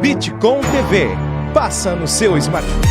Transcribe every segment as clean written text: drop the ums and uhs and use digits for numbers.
Bitcom TV, passa no seu smartphone.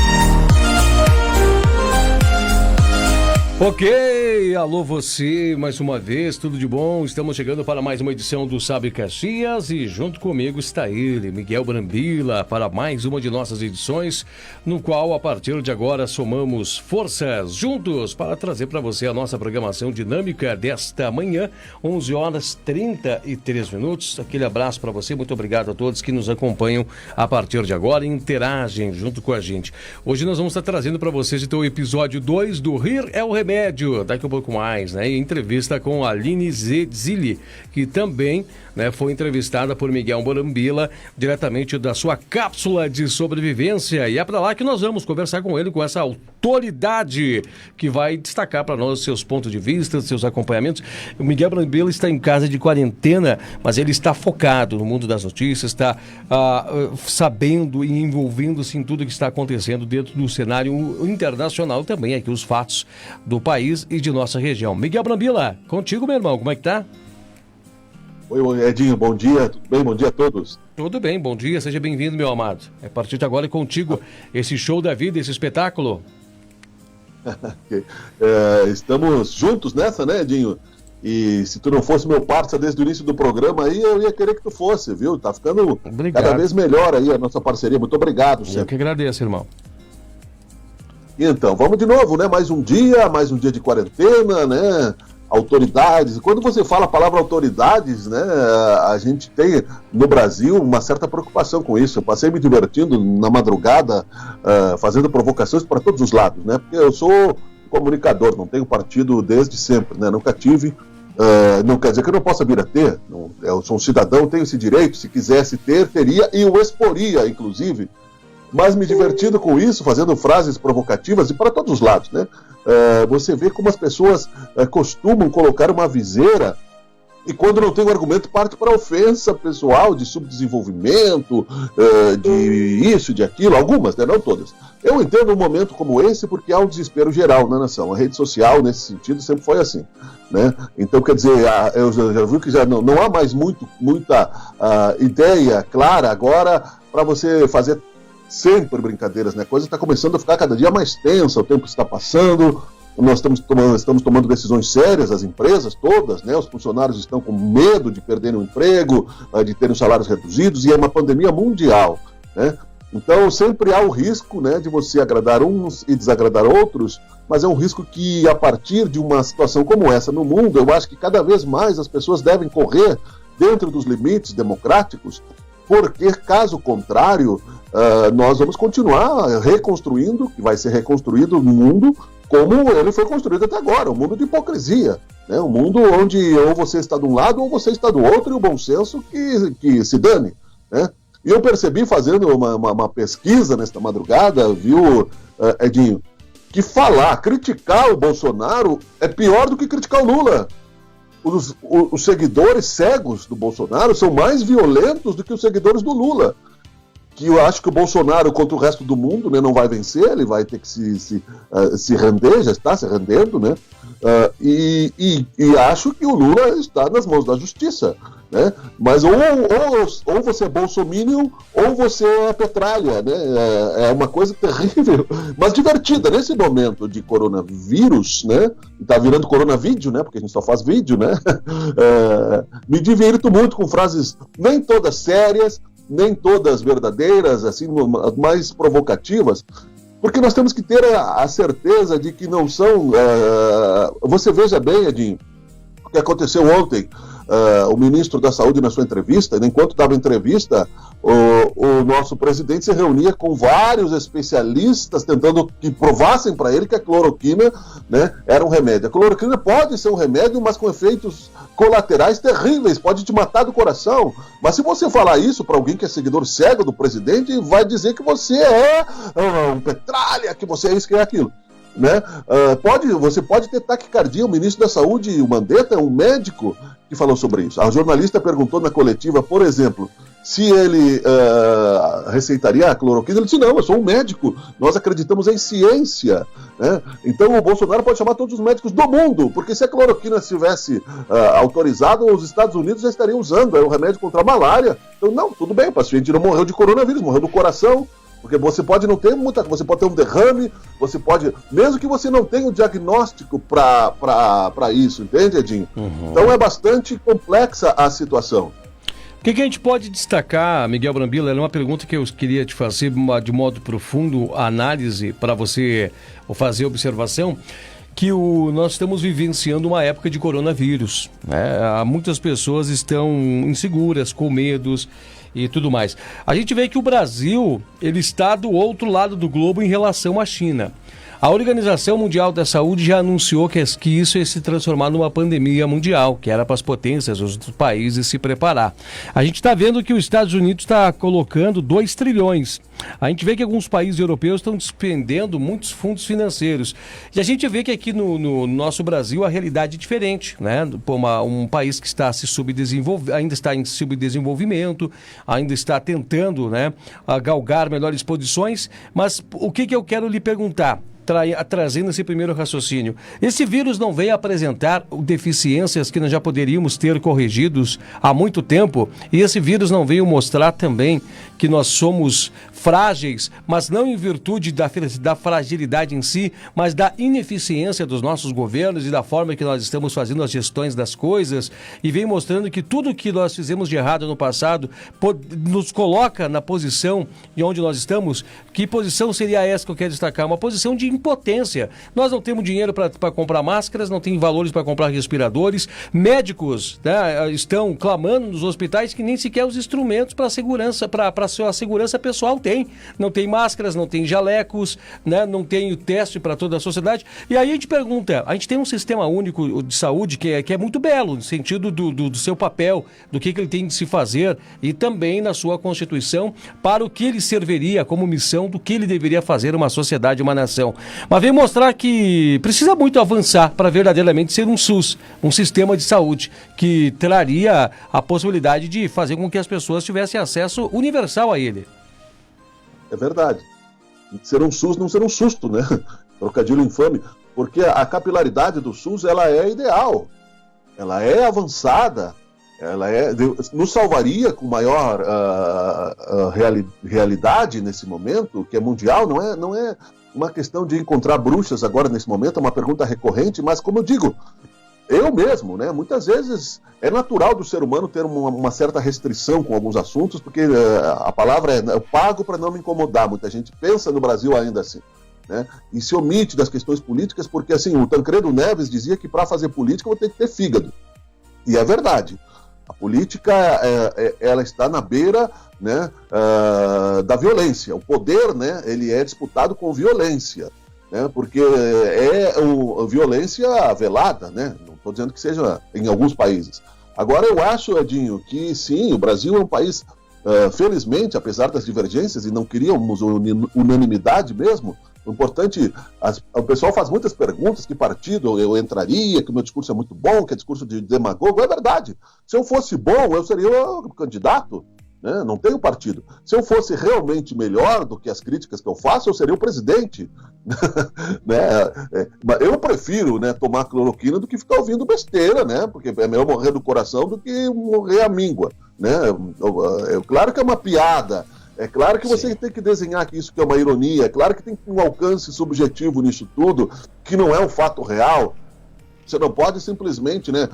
Ok, alô você, mais uma vez, tudo de bom? Estamos chegando para mais uma edição do Sabe Caxias e junto comigo está ele, Miguel Brambila, para mais uma de nossas edições, no qual a partir de agora somamos forças juntos para trazer para você a nossa programação dinâmica desta manhã, 11 horas 33 minutos. Aquele abraço para você, muito obrigado a todos que nos acompanham a partir de agora e interagem junto com a gente. Hoje nós vamos estar trazendo para vocês então o episódio 2 do Rir é o Remédio, daqui a pouco mais, né? Entrevista com a Aline Zilli, que também, né, foi entrevistada por Miguel Brambila, diretamente da sua cápsula de sobrevivência. E é para lá que nós vamos conversar com ele, com essa autoridade que vai destacar para nós seus pontos de vista, seus acompanhamentos. O Miguel Brambila está em casa de quarentena, mas ele está focado no mundo das notícias, está sabendo e envolvendo-se em tudo que está acontecendo dentro do cenário internacional também, aqui os fatos do país e de nossa região. Miguel Brambila, contigo, meu irmão, como é que tá? Oi, Edinho, bom dia, tudo bem? Bom dia a todos. Tudo bem, bom dia, seja bem-vindo, meu amado. A partir de agora é contigo esse show da vida, esse espetáculo. Estamos juntos nessa, né, Edinho? E se tu não fosse meu parceiro desde o início do programa aí, eu ia querer que tu fosse, viu? Tá ficando cada vez melhor aí a nossa parceria. Muito obrigado, sempre. Eu que agradeço, irmão. Então, vamos de novo, né? Mais um dia de quarentena, né? Autoridades. Quando você fala a palavra autoridades, né? A gente tem no Brasil uma certa preocupação com isso. Eu passei me divertindo na madrugada, fazendo provocações para todos os lados, né? Porque eu sou comunicador, não tenho partido desde sempre, né? Nunca tive. Não quer dizer que eu não possa vir a ter. Não, eu sou um cidadão, tenho esse direito. Se quisesse ter, teria e o exporia, inclusive. Mas me divertindo com isso, fazendo frases provocativas e para todos os lados, né? Você vê como as pessoas costumam colocar uma viseira e quando não tem um argumento parte para ofensa pessoal de subdesenvolvimento, de isso, de aquilo, algumas, né? Não todas. Eu entendo um momento como esse porque há um desespero geral na nação. A rede social, nesse sentido, sempre foi assim, né? Então, quer dizer, eu já vi que já não há mais muita ideia clara agora para você fazer sempre brincadeiras, né? A coisa está começando a ficar cada dia mais tensa, o tempo está passando, nós estamos tomando decisões sérias, as empresas todas, né? Os funcionários estão com medo de perderem o emprego, de terem os salários reduzidos, e é uma pandemia mundial, né? Então sempre há o risco, né, de você agradar uns e desagradar outros, mas é um risco que a partir de uma situação como essa no mundo, eu acho que cada vez mais as pessoas devem correr dentro dos limites democráticos, porque caso contrário, nós vamos continuar reconstruindo, que vai ser reconstruído o mundo como ele foi construído até agora, um mundo de hipocrisia, né? Um mundo onde ou você está de um lado ou você está do outro, e o bom senso que se dane, né? E eu percebi fazendo uma pesquisa nesta madrugada, viu, Edinho, que criticar o Bolsonaro é pior do que criticar o Lula. Os seguidores cegos do Bolsonaro são mais violentos do que os seguidores do Lula. Que eu acho que o Bolsonaro contra o resto do mundo, né, não vai vencer, ele vai ter que se render, já está se rendendo, né? E acho que o Lula está nas mãos da justiça, né? Mas ou você é bolsominion ou você é petralha, né? É uma coisa terrível, mas divertida nesse momento de coronavírus, né? Tá virando coronavídeo, né? Porque a gente só faz vídeo, né? Me divirto muito com frases nem todas sérias, nem todas verdadeiras, assim, mais provocativas, porque nós temos que ter a certeza de que não são... Você veja bem, Edinho, o que aconteceu ontem. O ministro da Saúde, na sua entrevista, enquanto dava entrevista, o nosso presidente se reunia com vários especialistas tentando que provassem para ele que a cloroquina, né, era um remédio. A cloroquina pode ser um remédio, mas com efeitos colaterais terríveis, pode te matar do coração. Mas se você falar isso para alguém que é seguidor cego do presidente, vai dizer que você é um petralha, que você é isso, que é aquilo. Né? Você pode ter taquicardia. O ministro da Saúde, o Mandetta, é um médico que falou sobre isso. A jornalista perguntou na coletiva, por exemplo, se ele receitaria a cloroquina. Ele disse, não, eu sou um médico, nós acreditamos em ciência, né? Então o Bolsonaro pode chamar todos os médicos do mundo, porque se a cloroquina estivesse autorizada, os Estados Unidos já estariam usando, é um remédio contra a malária. Então, não, tudo bem, o paciente não morreu de coronavírus, morreu do coração, porque você pode não ter você pode ter um derrame, você pode, mesmo que você não tenha um diagnóstico para isso, entende, Edinho? Uhum. Então é bastante complexa a situação. O que a gente pode destacar, Miguel Brambila? Era uma pergunta que eu queria te fazer de modo profundo, análise, para você fazer observação, que nós estamos vivenciando uma época de coronavírus, né? Muitas pessoas estão inseguras, com medos e tudo mais. A gente vê que o Brasil, ele está do outro lado do globo em relação à China. A Organização Mundial da Saúde já anunciou que isso ia se transformar numa pandemia mundial, que era para as potências, os países se preparar. A gente está vendo que os Estados Unidos está colocando 2 trilhões. A gente vê que alguns países europeus estão despendendo muitos fundos financeiros. E a gente vê que aqui no nosso Brasil a realidade é diferente, né? Um país que está ainda está em subdesenvolvimento, ainda está tentando, né, galgar melhores posições. Mas o que eu quero lhe perguntar? Trazendo esse primeiro raciocínio. Esse vírus não veio apresentar deficiências que nós já poderíamos ter corrigidos há muito tempo, e esse vírus não veio mostrar também que nós somos frágeis, mas não em virtude da fragilidade em si, mas da ineficiência dos nossos governos e da forma que nós estamos fazendo as gestões das coisas, e vem mostrando que tudo que nós fizemos de errado no passado nos coloca na posição em onde nós estamos. Que posição seria essa que eu quero destacar? Uma posição de impotência. Nós não temos dinheiro para comprar máscaras, não tem valores para comprar respiradores, médicos, né, estão clamando nos hospitais que nem sequer os instrumentos para segurança, para a sua segurança pessoal tem. Não tem máscaras, não tem jalecos, né, não tem o teste para toda a sociedade. E aí a gente pergunta, a gente tem um sistema único de saúde que é muito belo, no sentido do seu papel, do que ele tem de se fazer, e também na sua Constituição, para o que ele serviria como missão, do que ele deveria fazer uma sociedade, uma nação. Mas vem mostrar que precisa muito avançar para verdadeiramente ser um SUS, um sistema de saúde, que traria a possibilidade de fazer com que as pessoas tivessem acesso universal a ele. É verdade. Ser um SUS não ser um susto, né? Trocadilho infame. Porque a capilaridade do SUS, ela é ideal. Ela é avançada. Ela nos salvaria com maior realidade nesse momento, que é mundial. Não é uma questão de encontrar bruxas agora nesse momento, é uma pergunta recorrente, mas como eu digo, eu mesmo, né, muitas vezes é natural do ser humano ter uma certa restrição com alguns assuntos, porque a palavra é eu pago para não me incomodar. Muita gente pensa no Brasil ainda assim, né, e se omite das questões políticas, porque assim, o Tancredo Neves dizia que para fazer política eu vou ter que ter fígado. E é verdade. A política, ela está na beira, né, da violência. O poder, né, ele é disputado com violência, né, porque é violência velada, né? Não estou dizendo que seja em alguns países. Agora eu acho, Edinho, que sim, o Brasil é um país, felizmente, apesar das divergências, e não queríamos unanimidade mesmo. O importante, o pessoal faz muitas perguntas, que partido eu entraria, que o meu discurso é muito bom, que é discurso de demagogo. É verdade. Se eu fosse bom, eu seria o candidato, né? Não tenho partido. Se eu fosse realmente melhor do que as críticas que eu faço, eu seria o presidente. Né? Eu prefiro, né, tomar cloroquina do que ficar ouvindo besteira, né? Porque é melhor morrer do coração do que morrer à míngua, né? Claro que é uma piada. É claro que você tem que desenhar que isso que é uma ironia, é claro que tem um alcance subjetivo nisso tudo, que não é um fato real. Você não pode simplesmente, né,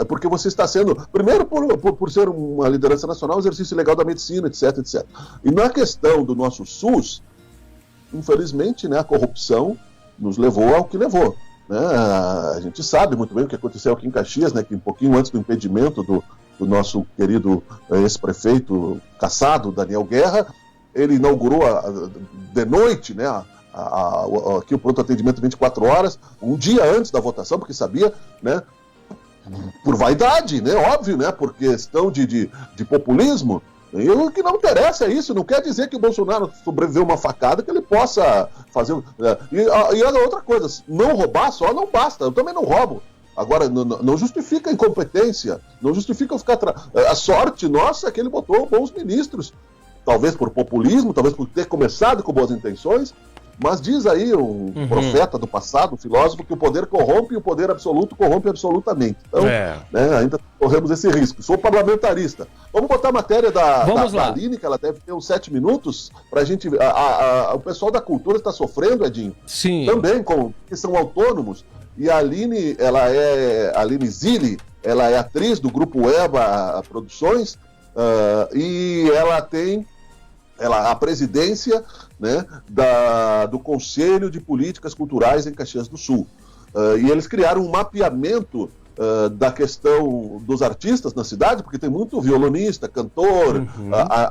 porque você está sendo, primeiro por ser uma liderança nacional, exercício legal da medicina, etc, etc. E na questão do nosso SUS, infelizmente, né, a corrupção nos levou ao que levou. Né? A gente sabe muito bem o que aconteceu aqui em Caxias, né, que um pouquinho antes do impedimento do nosso querido ex-prefeito cassado, Daniel Guerra, ele inaugurou de noite, né, aqui o pronto atendimento 24 horas, um dia antes da votação, porque sabia, né, por vaidade, né, óbvio, né, por questão de populismo. E o que não interessa é isso, não quer dizer que o Bolsonaro sobreviveu uma facada que ele possa fazer. E outra coisa, não roubar só não basta, eu também não roubo. Agora, não justifica a incompetência, não justifica ficar... A sorte nossa é que ele botou bons ministros, talvez por populismo, talvez por ter começado com boas intenções, mas diz aí um profeta do passado, um filósofo, que o poder corrompe e o poder absoluto corrompe absolutamente. Então, né, ainda corremos esse risco. Sou parlamentarista. Vamos botar a matéria da Aline, que ela deve ter uns 7 minutos, para a gente... O pessoal da cultura está sofrendo, Edinho. Sim. Também, que são autônomos. E a Aline, Aline Zilli, ela é atriz do grupo EBA Produções, e ela tem a presidência, né, do Conselho de Políticas Culturais em Caxias do Sul. E eles criaram um mapeamento da questão dos artistas na cidade, porque tem muito violonista, cantor,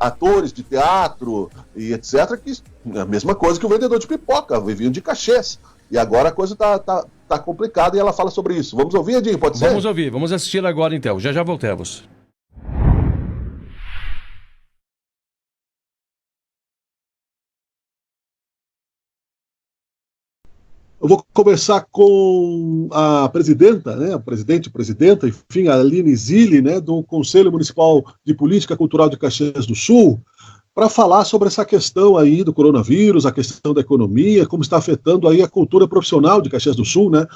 atores de teatro e etc., que é a mesma coisa que o vendedor de pipoca, viviam de cachês. E agora a coisa tá complicada e ela fala sobre isso. Vamos ouvir, Edinho? Pode ser? Vamos ouvir, vamos assistir agora então. Já voltamos. Eu vou conversar com a presidenta, né, presidenta, enfim, a Aline Zilli, né, do Conselho Municipal de Política Cultural de Caxias do Sul, para falar sobre essa questão aí do coronavírus, a questão da economia, como está afetando aí a cultura profissional de Caxias do Sul, né?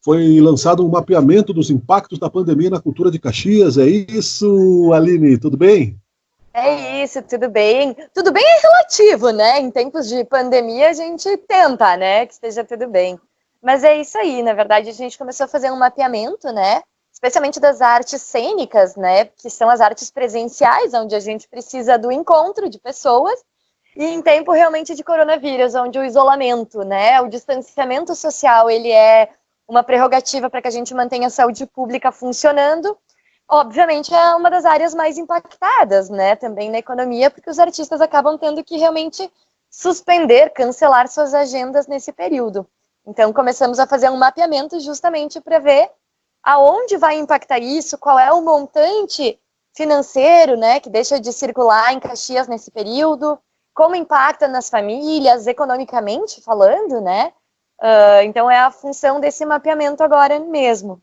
Foi lançado um mapeamento dos impactos da pandemia na cultura de Caxias. É isso, Aline, tudo bem? É isso, tudo bem. Tudo bem é relativo, né? Em tempos de pandemia a gente tenta, né, que esteja tudo bem. Mas é isso aí, na verdade a gente começou a fazer um mapeamento, né, especialmente das artes cênicas, né, que são as artes presenciais, onde a gente precisa do encontro de pessoas, e em tempo realmente de coronavírus, onde o isolamento, né, o distanciamento social, ele é uma prerrogativa para que a gente mantenha a saúde pública funcionando. Obviamente é uma das áreas mais impactadas, né, também na economia, porque os artistas acabam tendo que realmente suspender, cancelar suas agendas nesse período. Então começamos a fazer um mapeamento justamente para ver aonde vai impactar isso, qual é o montante financeiro, né, que deixa de circular em Caxias nesse período, como impacta nas famílias, economicamente falando, né, então é a função desse mapeamento agora mesmo.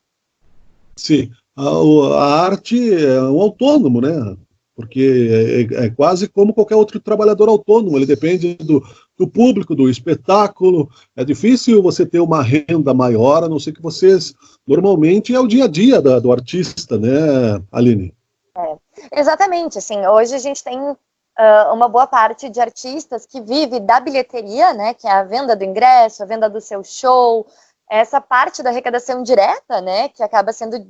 Sim. A arte é um autônomo, né? Porque é quase como qualquer outro trabalhador autônomo, ele depende do público, do espetáculo. É difícil você ter uma renda maior, a não ser que vocês, normalmente, é o dia a dia do artista, né, Aline? Exatamente, assim, hoje a gente tem uma boa parte de artistas que vive da bilheteria, né, que é a venda do ingresso, a venda do seu show, essa parte da arrecadação direta, né, que acaba sendo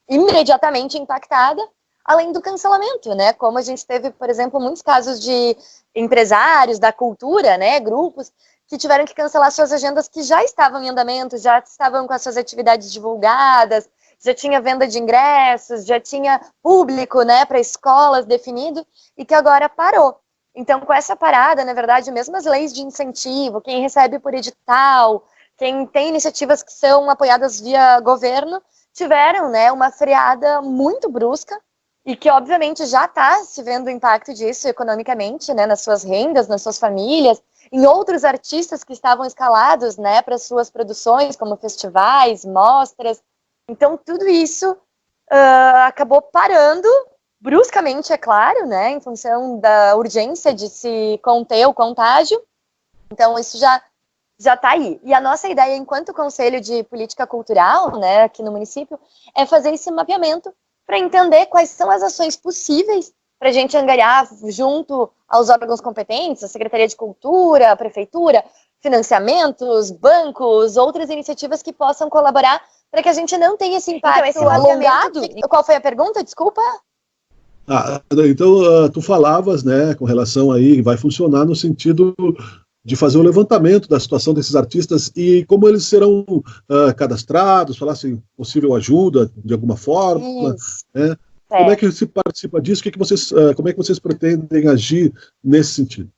imediatamente impactada, além do cancelamento, né, como a gente teve, por exemplo, muitos casos de empresários da cultura, né, grupos que tiveram que cancelar suas agendas que já estavam em andamento, já estavam com as suas atividades divulgadas, já tinha venda de ingressos, já tinha público, né, para escolas definido, e que agora parou. Então, com essa parada, na verdade, mesmo as leis de incentivo, quem recebe por edital, quem tem iniciativas que são apoiadas via governo, tiveram, né, uma freada muito brusca e que, obviamente, já está se vendo o impacto disso economicamente, né, nas suas rendas, nas suas famílias, em outros artistas que estavam escalados, né, para suas produções, como festivais, mostras. Então, tudo isso acabou parando, bruscamente, é claro, né, em função da urgência de se conter o contágio. Então, isso já está aí. E a nossa ideia, enquanto Conselho de Política Cultural, né, aqui no município, é fazer esse mapeamento para entender quais são as ações possíveis para a gente angariar junto aos órgãos competentes, a Secretaria de Cultura, a Prefeitura, financiamentos, bancos, outras iniciativas que possam colaborar para que a gente não tenha esse impacto alongado. Qual foi a pergunta? Desculpa. Então, tu falavas, né, com relação aí, vai funcionar no sentido de fazer um levantamento da situação desses artistas e como eles serão cadastrados, falar se possível ajuda de alguma forma, né? Como é que se participa disso? Como é que vocês pretendem agir nesse sentido?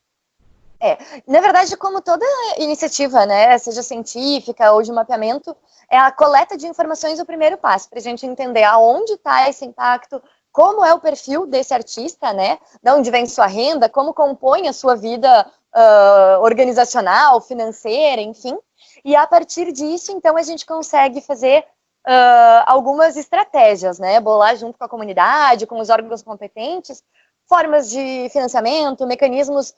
Na verdade, como toda iniciativa, né, seja científica ou de mapeamento, a coleta de informações o primeiro passo, para a gente entender aonde está esse impacto, como é o perfil desse artista, né, de onde vem sua renda, como compõe a sua vida organizacional, financeira, enfim. E a partir disso, então, a gente consegue fazer algumas estratégias, né? Bolar junto com a comunidade, com os órgãos competentes, formas de financiamento, mecanismos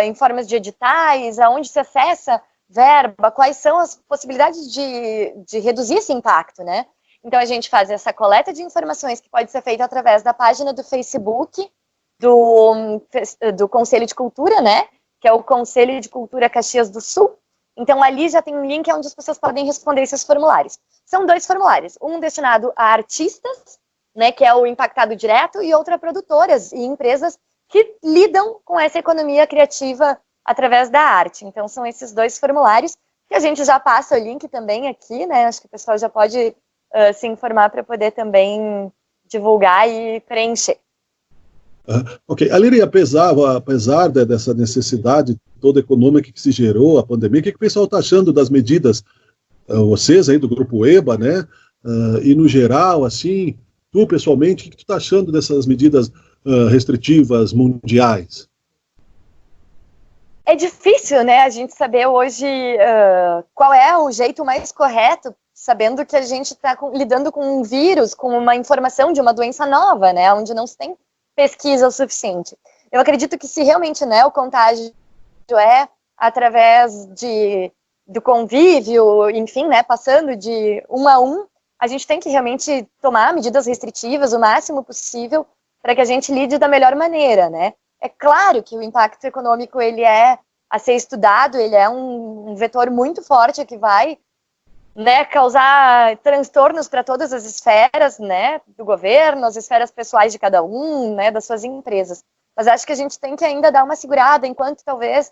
em formas de editais, aonde se acessa verba, quais são as possibilidades de reduzir esse impacto, né? Então, a gente faz essa coleta de informações que pode ser feita através da página do Facebook do Conselho de Cultura, né? Que é o Conselho de Cultura Caxias do Sul. Então, ali já tem um link onde as pessoas podem responder esses formulários. São 2 formulários, um destinado a artistas, né, que é o impactado direto, e outro a produtoras e empresas que lidam com essa economia criativa através da arte. Então, são esses 2 formulários, que a gente já passa o link também aqui, né? Acho que o pessoal já pode se informar para poder também divulgar e preencher. Ok. Aline, apesar dessa necessidade toda econômica que se gerou, a pandemia, o que o pessoal está achando das medidas, vocês aí do Grupo EBA, né? E no geral, assim, tu pessoalmente, o que tu está achando dessas medidas restritivas mundiais? É difícil, né, a gente saber hoje qual é o jeito mais correto, sabendo que a gente está lidando com um vírus, com uma informação de uma doença nova, né, onde não se tem pesquisa o suficiente. Eu acredito que se realmente, né, o contágio é através do convívio, enfim, né, passando de 1 a 1, a gente tem que realmente tomar medidas restritivas o máximo possível para que a gente lide da melhor maneira, né. É claro que o impacto econômico, ele é a ser estudado, ele é um vetor muito forte que vai, né, causar transtornos para todas as esferas, né, do governo, as esferas pessoais de cada um, né, das suas empresas. Mas acho que a gente tem que ainda dar uma segurada, enquanto talvez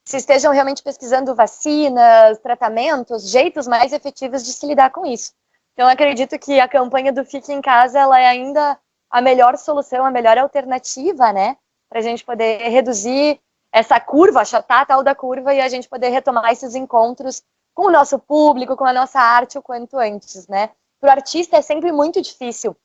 se estejam realmente pesquisando vacinas, tratamentos, jeitos mais efetivos de se lidar com isso. Então, acredito que a campanha do Fique em Casa, ela é ainda a melhor solução, a melhor alternativa, né, para a gente poder reduzir essa curva, achatar a tal da curva e a gente poder retomar esses encontros com o nosso público, com a nossa arte o quanto antes, né. Para o artista é sempre muito difícil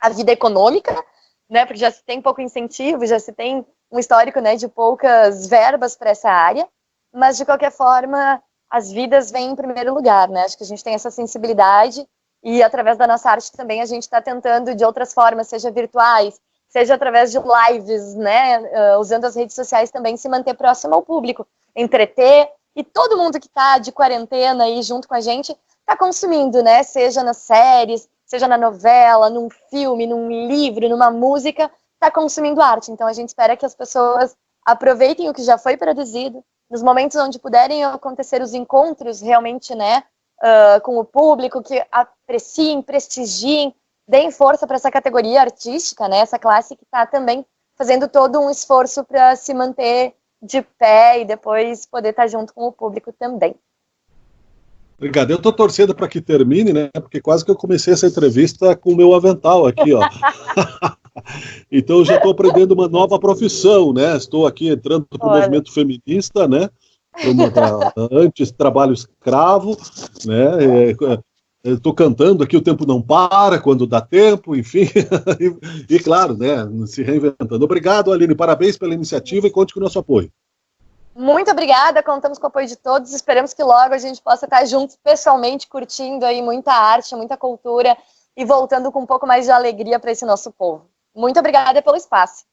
a vida econômica, né, porque já se tem pouco incentivo, já se tem um histórico, né, de poucas verbas para essa área, mas de qualquer forma as vidas vêm em primeiro lugar, né, acho que a gente tem essa sensibilidade e através da nossa arte também a gente está tentando de outras formas, seja virtuais, seja através de lives, né, usando as redes sociais também, se manter próximo ao público, entreter, e todo mundo que está de quarentena aí junto com a gente está consumindo, né, seja nas séries, seja na novela, num filme, num livro, numa música, está consumindo arte. Então a gente espera que as pessoas aproveitem o que já foi produzido, nos momentos onde puderem acontecer os encontros realmente, né, com o público, que apreciem, prestigiem, deem força para essa categoria artística, né, essa classe que está também fazendo todo um esforço para se manter de pé e depois poder estar junto com o público também. Obrigado. Eu estou torcendo para que termine, né? Porque quase que eu comecei essa entrevista com o meu avental aqui, ó. Então eu já estou aprendendo uma nova profissão, né? Estou aqui entrando para o movimento feminista, né? Antes trabalho escravo, né? Estou cantando aqui, o tempo não para, quando dá tempo, enfim, e claro, né, se reinventando. Obrigado, Aline, parabéns pela iniciativa e conte com o nosso apoio. Muito obrigada, contamos com o apoio de todos, esperamos que logo a gente possa estar juntos pessoalmente, curtindo aí muita arte, muita cultura e voltando com um pouco mais de alegria para esse nosso povo. Muito obrigada pelo espaço.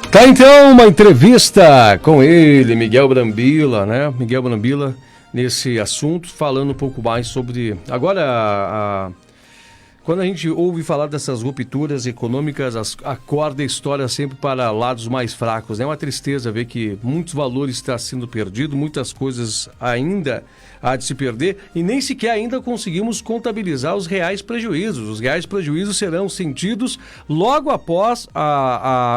Tá, então, uma entrevista com ele, Miguel Brambila, né? Miguel Brambila, nesse assunto, falando um pouco mais sobre... Agora, quando a gente ouve falar dessas rupturas econômicas, acorda a história sempre para lados mais fracos, né? É uma tristeza ver que muitos valores estão sendo perdidos, muitas coisas ainda há de se perder e nem sequer ainda conseguimos contabilizar os reais prejuízos. Os reais prejuízos serão sentidos logo após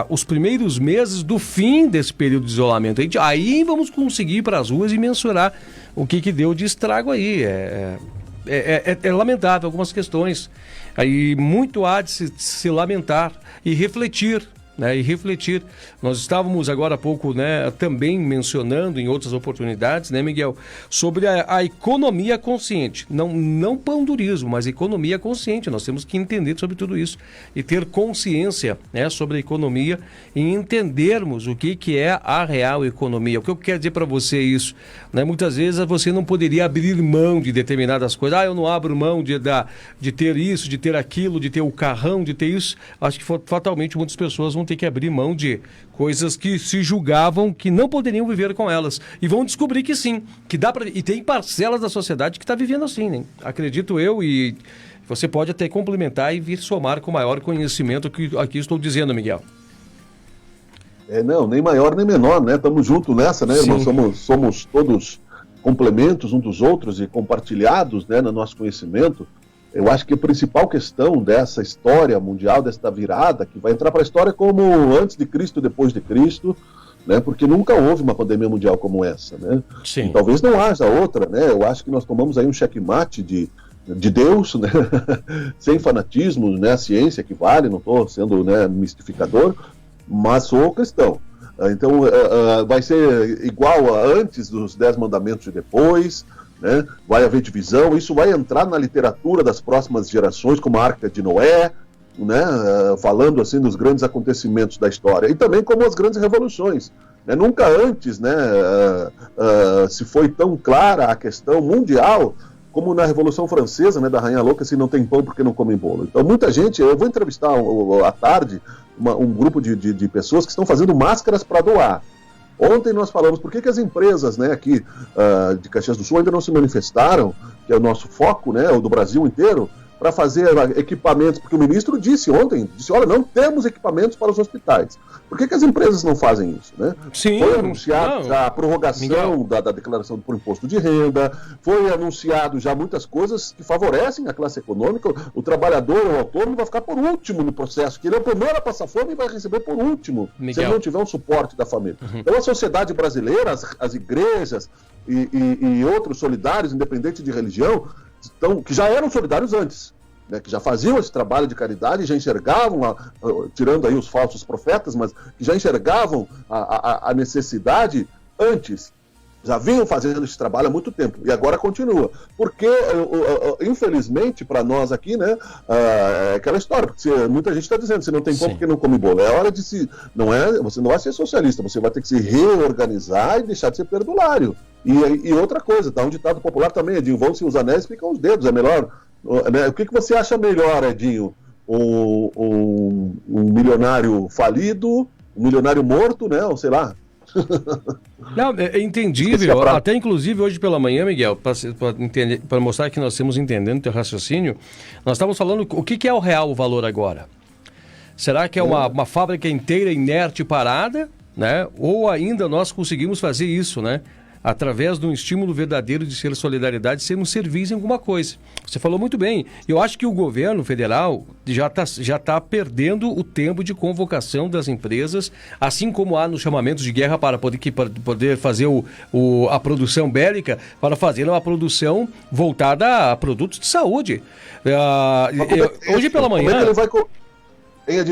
os primeiros meses do fim desse período de isolamento. Aí vamos conseguir ir para as ruas e mensurar o que deu de estrago aí. É lamentável algumas questões. Aí muito há de se lamentar e refletir, né, e refletir. Nós estávamos agora há pouco, né, também mencionando em outras oportunidades, né, Miguel, sobre a economia consciente. Não pandurismo, mas economia consciente. Nós temos que entender sobre tudo isso e ter consciência, né, sobre a economia e entendermos o que é a real economia. O que eu quero dizer para você é isso, né? Muitas vezes você não poderia abrir mão de determinadas coisas. Eu não abro mão de ter isso, de ter aquilo, de ter o carrão, de ter isso. Acho que fatalmente muitas pessoas vão ter que abrir mão de coisas que se julgavam que não poderiam viver com elas. E vão descobrir que sim, que dá para. E tem parcelas da sociedade que está vivendo assim, né? Acredito eu, e você pode até complementar e vir somar com maior conhecimento que aqui estou dizendo, Miguel. Não, nem maior nem menor, né? Estamos juntos nessa, né, irmão? Somos todos complementos uns dos outros e compartilhados, né, no nosso conhecimento. Eu acho que a principal questão dessa história mundial, desta virada, que vai entrar para a história como antes de Cristo e depois de Cristo, né? Porque nunca houve uma pandemia mundial como essa, né? Sim. E talvez não haja outra, né? Eu acho que nós tomamos aí um checkmate de Deus, né? Sem fanatismo, né? A ciência que vale, não estou sendo, né, mistificador, mas sou cristão. Então vai ser igual a antes dos 10 mandamentos e depois, né? Vai haver divisão, isso vai entrar na literatura das próximas gerações, como a Arca de Noé, né? Falando assim dos grandes acontecimentos da história, e também como as grandes revoluções, né? Nunca antes, né, se foi tão clara a questão mundial como na Revolução Francesa, né, da Rainha Louca, se não tem pão porque não comem bolo. Então muita gente, eu vou entrevistar à tarde um grupo de pessoas que estão fazendo máscaras para doar. Ontem nós falamos por que as empresas, né, aqui de Caxias do Sul ainda não se manifestaram, que é o nosso foco, né, o do Brasil inteiro, para fazer equipamentos, porque o ministro disse ontem, olha, não temos equipamentos para os hospitais. Por que as empresas não fazem isso, né? Sim, foi anunciado já a prorrogação da declaração por imposto de renda, foi anunciado já muitas coisas que favorecem a classe econômica. O trabalhador, o autônomo, vai ficar por último no processo, que ele é o primeiro a passar fome e vai receber por último, se ele não tiver um suporte da família. Então a sociedade brasileira, as igrejas e outros solidários, independente de religião, que já eram solidários antes, né, que já faziam esse trabalho de caridade, já enxergavam, tirando aí os falsos profetas, mas que já enxergavam a necessidade antes, já vinham fazendo esse trabalho há muito tempo, e agora continua, porque infelizmente para nós aqui, né, é aquela história, porque muita gente está dizendo, se não tem pão porque não come bolo, é hora de você não vai ser socialista, você vai ter que se reorganizar e deixar de ser perdulário. E outra coisa, tá um ditado popular também, Edinho, vão-se os anéis, ficam os dedos, é melhor, né? O que você acha melhor, Edinho? Um milionário falido, um milionário morto, né, ou sei lá. Não, é entendível, até inclusive hoje pela manhã, Miguel, para mostrar que nós estamos entendendo o teu raciocínio, nós estávamos falando o que é o real valor agora. Será que é uma fábrica inteira inerte parada, né? Ou ainda nós conseguimos fazer isso, né? Através de um estímulo verdadeiro de ser solidariedade, sermos serviço em alguma coisa. Você falou muito bem. Eu acho que o governo federal já tá perdendo o tempo de convocação das empresas, assim como há nos chamamentos de guerra para poder fazer a produção bélica, para fazer uma produção voltada a produtos de saúde. Hoje pela manhã...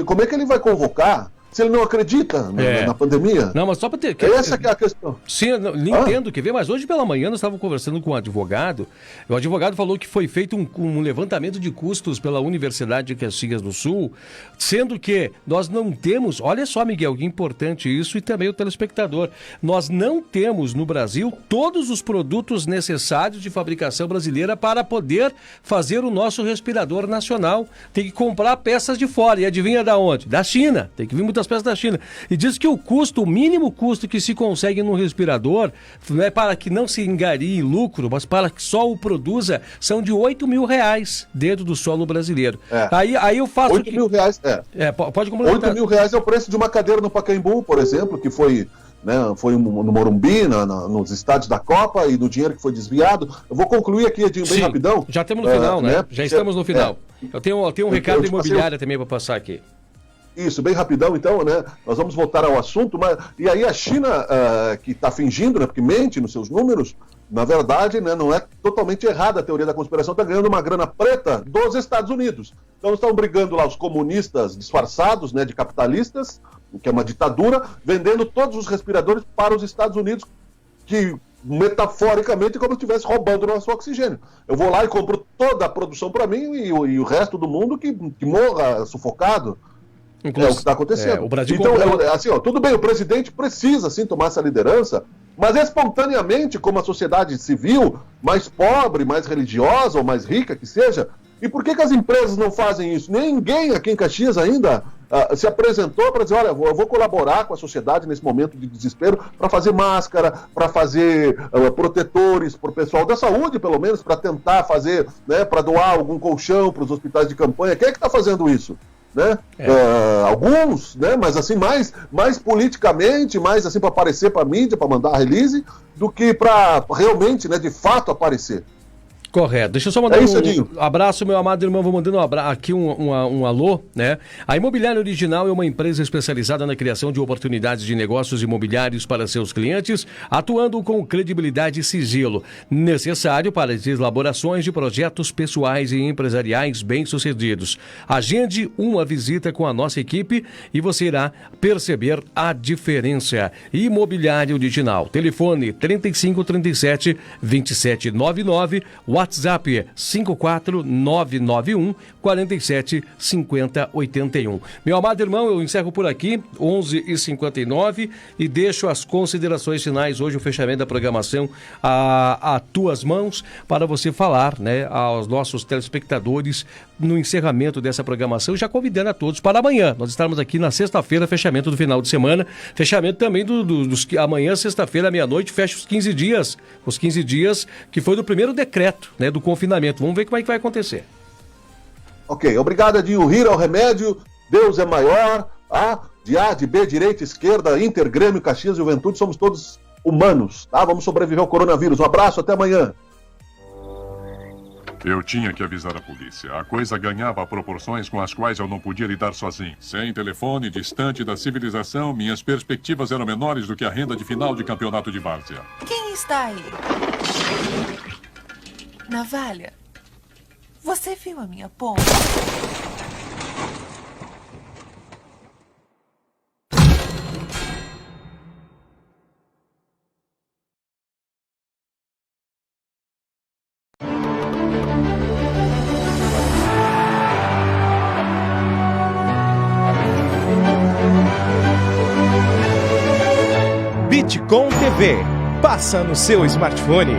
Como é que ele vai convocar se ele não acredita na pandemia? Não, mas só para ter... Essa que é a questão. Sim, eu entendo, quer ver? Mas hoje pela manhã nós estávamos conversando com um advogado. O advogado falou que foi feito um levantamento de custos pela Universidade de Caxias do Sul, sendo que nós não temos... Olha só, Miguel, que importante isso, e também o telespectador. Nós não temos no Brasil todos os produtos necessários de fabricação brasileira para poder fazer o nosso respirador nacional. Tem que comprar peças de fora. E adivinha da onde? Da China. Tem que vir muitas peças da China. E diz que o mínimo custo que se consegue num respirador, não é para que não se engarie lucro, mas para que só o produza, são de R$8.000 dentro do solo brasileiro. Aí eu faço... R$8.000, pode complementar. R$8.000 é o preço de uma cadeira no Pacaembu, por exemplo, que foi... Né, foi no Morumbi, nos estádios da Copa, e do dinheiro que foi desviado. Eu vou concluir aqui, Edinho, bem rapidão. Já estamos no final, né? Já estamos no final. Eu tenho um recado imobiliário também para passar aqui. Isso, bem rapidão, então, né? Nós vamos voltar ao assunto, e aí a China, que está fingindo, né, porque mente nos seus números, na verdade, né, não é totalmente errada a teoria da conspiração, está ganhando uma grana preta dos Estados Unidos. Então estão brigando lá os comunistas disfarçados, né, de capitalistas, que é uma ditadura, vendendo todos os respiradores para os Estados Unidos, que metaforicamente como se estivesse roubando o nosso oxigênio. Eu vou lá e compro toda a produção para mim e o resto do mundo que morra sufocado. É o que está acontecendo. O Brasil então, assim, tudo bem, o presidente precisa sim tomar essa liderança, mas espontaneamente, como a sociedade civil, mais pobre, mais religiosa ou mais rica que seja. E por que as empresas não fazem isso? Ninguém aqui em Caxias ainda se apresentou para dizer, olha, eu vou colaborar com a sociedade nesse momento de desespero para fazer máscara, para fazer protetores para o pessoal da saúde, pelo menos, para tentar fazer, né, para doar algum colchão para os hospitais de campanha. Quem é que está fazendo isso? Né? Alguns, né? Mas assim, mais politicamente, mais assim para aparecer para a mídia, para mandar a release, do que para realmente, né, de fato aparecer. Correto. Deixa eu só mandar um abraço, meu amado irmão. Vou mandando aqui um alô, né? A Imobiliária Original é uma empresa especializada na criação de oportunidades de negócios imobiliários para seus clientes, atuando com credibilidade e sigilo necessário para as elaborações de projetos pessoais e empresariais bem-sucedidos. Agende uma visita com a nossa equipe e você irá perceber a diferença. Imobiliária Original. Telefone 3537 2799. WhatsApp 54991 47 50 81. Meu amado irmão, eu encerro por aqui, 11h59, e deixo as considerações finais, hoje o fechamento da programação a tuas mãos, para você falar, né, aos nossos telespectadores no encerramento dessa programação, já convidando a todos para amanhã. Nós estamos aqui na sexta-feira, fechamento do final de semana, fechamento também dos amanhã, sexta-feira, meia-noite, fecha os 15 dias que foi do primeiro decreto, né, do confinamento. Vamos ver como é que vai acontecer. Ok, obrigado, Edinho. Rir ao remédio, Deus é maior. De A, de B, direita, esquerda, Inter, Grêmio, Caxias, Juventude, somos todos humanos, tá? Vamos sobreviver ao coronavírus. Um abraço, até amanhã. Eu tinha que avisar a polícia. A coisa ganhava proporções com as quais eu não podia lidar sozinho. Sem telefone, distante da civilização, minhas perspectivas eram menores do que a renda de final de campeonato de várzea. Quem está aí? Navalha, você viu a minha pomba? Bitcom TV. Passa no seu smartphone.